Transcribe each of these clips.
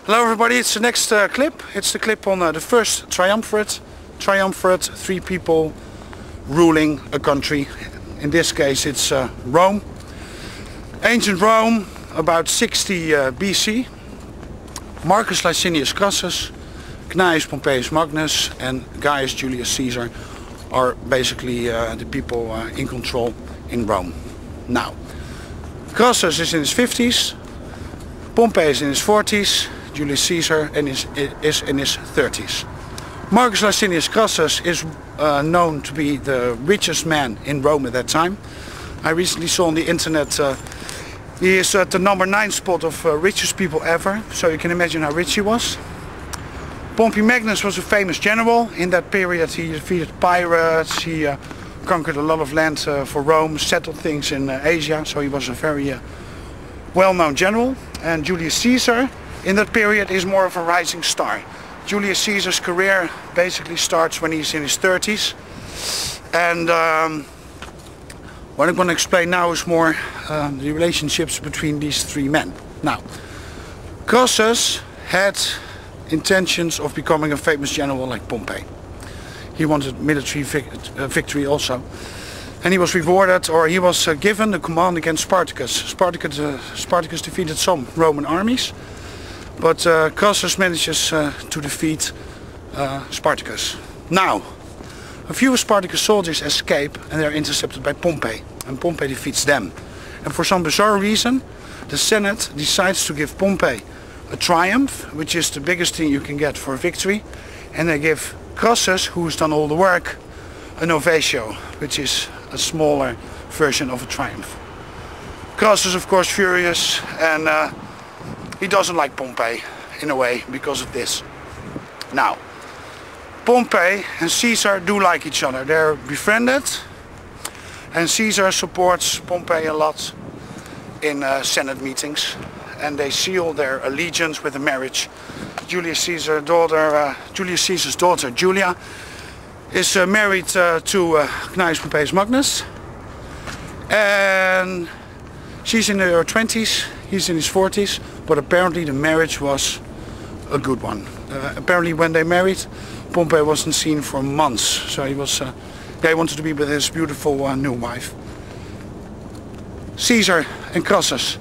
Hello everybody, it's the next clip. It's the clip on the first Triumvirate. Triumvirate, 3 people ruling a country. In this case it's Rome. Ancient Rome, about 60 BC. Marcus Licinius Crassus, Gnaeus Pompeius Magnus and Gaius Julius Caesar are basically the people in control in Rome. Now, Crassus is in his 50s, Pompey is in his 40s, Julius Caesar is in his 30s. Marcus Licinius Crassus is known to be the richest man in Rome at that time. I recently saw on the internet he is at the number 9 spot of richest people ever, so you can imagine how rich he was. Pompey Magnus was a famous general. In that period he defeated pirates, he conquered a lot of land for Rome, settled things in Asia, so he was a very well-known general. And Julius Caesar in that period is more of a rising star. Julius Caesar's career basically starts when he's in his 30s, and what I'm going to explain now is more the relationships between these 3 men. Now, Crassus had intentions of becoming a famous general like Pompey. He wanted military victory also, and he was rewarded, or he was given the command against Spartacus. Spartacus defeated some Roman armies, but Crassus manages to defeat Spartacus. Now, a few Spartacus soldiers escape and they are intercepted by Pompey, and Pompey defeats them. And for some bizarre reason, the Senate decides to give Pompey a triumph, which is the biggest thing you can get for a victory, and they give Crassus, who's done all the work, an ovatio, which is a smaller version of a triumph. Crassus, of course, furious, and he doesn't like Pompey in a way because of this. Now, Pompey and Caesar do like each other. They're befriended, and Caesar supports Pompey a lot in Senate meetings, and they seal their allegiance with a marriage. Julius Caesar's daughter Julia is married to Gnaeus Pompeius Magnus, and she's in her 20s, he's in his 40s, but apparently the marriage was a good one. Apparently when they married, Pompey wasn't seen for months, so he wanted to be with his beautiful new wife. Caesar and Crassus.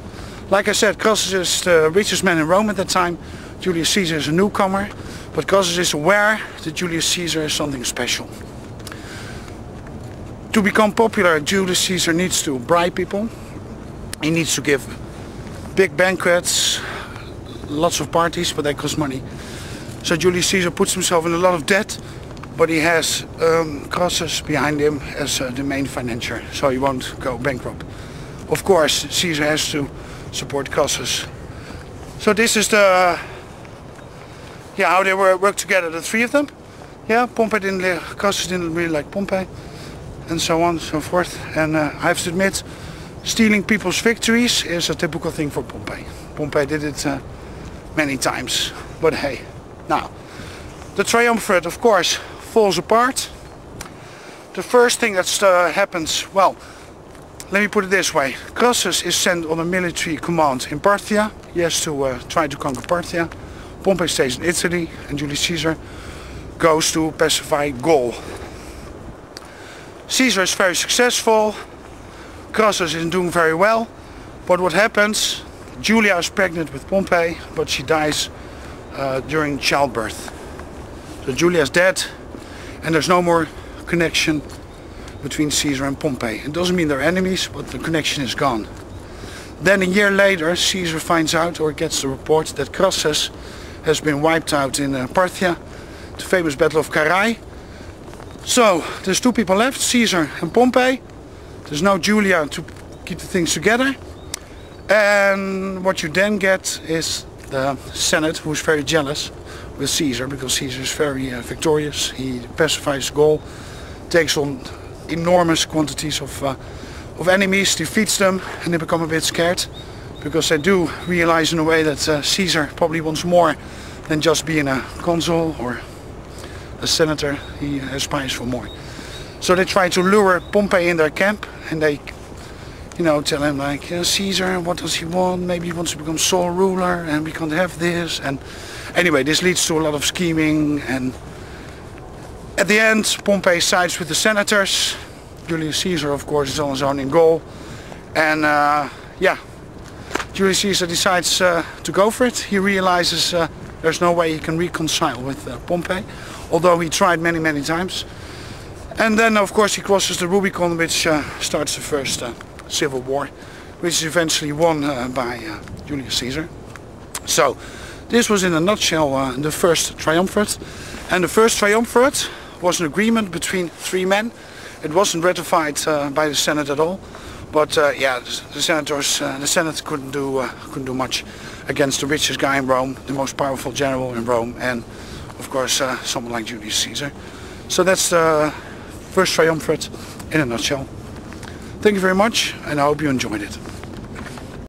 Like I said, Crassus is the richest man in Rome at that time. Julius Caesar is a newcomer, but Crassus is aware that Julius Caesar is something special. To become popular, Julius Caesar needs to bribe people. He needs to give big banquets, lots of parties, but they cost money. So Julius Caesar puts himself in a lot of debt, but he has Crassus behind him as the main financier, so he won't go bankrupt. Of course, Caesar has to support Crassus. So this is the how they work together, the 3 of them. Yeah, Crassus didn't really like Pompey, and so on and so forth. And I have to admit, stealing people's victories is a typical thing for Pompey. Pompey did it many times, but hey. Now, the Triumvirate, of course, falls apart. The first thing that happens, well, let me put it this way. Crassus is sent on a military command in Parthia. He has to try to conquer Parthia. Pompey stays in Italy, and Julius Caesar goes to pacify Gaul. Caesar is very successful. Crassus isn't doing very well. But what happens? Julia is pregnant with Pompey, but she dies during childbirth. So Julia is dead, and there's no more connection between Caesar and Pompey. It doesn't mean they're enemies, but the connection is gone. Then a year later, Caesar finds out, or gets the report, that Crassus has been wiped out in Parthia, the famous Battle of Carrhae. So there's 2 people left, Caesar and Pompey. There's no Julia to keep the things together. And what you then get is the Senate, who is very jealous with Caesar, because Caesar is very victorious. He pacifies Gaul, takes on enormous quantities of enemies, defeats them, and they become a bit scared, because they do realize in a way that Caesar probably wants more than just being a consul or a senator. He aspires for more. So they try to lure Pompey in their camp, and they you know, tell him like, Caesar, what does he want? Maybe he wants to become sole ruler and we can't have this. And anyway, this leads to a lot of scheming, and at the end Pompey sides with the senators. Julius Caesar, of course, is on his own in Gaul, and yeah, Julius Caesar decides to go for it. He realizes there's no way he can reconcile with Pompey, although he tried many times. And then of course he crosses the Rubicon, which starts the first civil war, which is eventually won by Julius Caesar. So this was in a nutshell the first triumvirate. And the first triumvirate was an agreement between three men. It wasn't ratified by the Senate at all, but yeah, the senators, the Senate couldn't do much against the richest guy in Rome, the most powerful general in Rome, and of course someone like Julius Caesar. So that's the first triumvirate in a nutshell. Thank you very much, and I hope you enjoyed it.